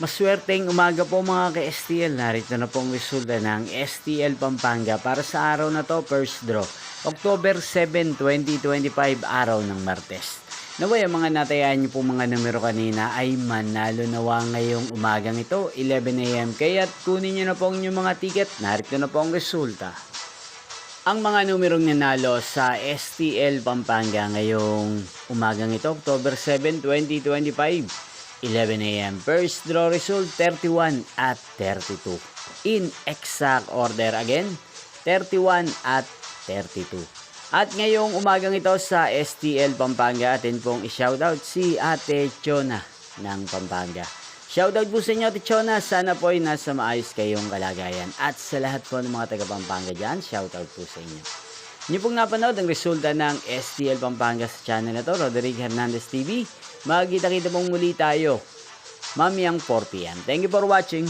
Maswerteng umaga po mga ka-STL. Narito na pong resulta ng STL Pampanga para sa araw na to, first draw. October 7, 2025, araw ng Martes. Naway ang mga natayaan niyo po mga numero kanina ay manalo nawa ngayong umagang ito, 11 AM. Kaya't kunin niyo na po ang inyong mga ticket. Narito na po ang resulta. Ang mga numerong nanalo sa STL Pampanga ngayong umagang ito, October 7, 2025. 11 AM. First draw result, 31 at 32. In exact order again, 31 at 32. At ngayong umagang ito sa STL Pampanga, atin pong i-shoutout si Ate Chona ng Pampanga. Shoutout po sa inyo, Ate Chona. Sana po ay nasa maayos kayong kalagayan. At sa lahat po ng mga taga Pampanga dyan, shoutout po sa inyo. Niyo pong napanood ang resulta ng STL Pampanga sa channel na to, Roderick Hernandez TV. Magkita-kita pong muli tayo mamayang 4 PM. Thank you for watching.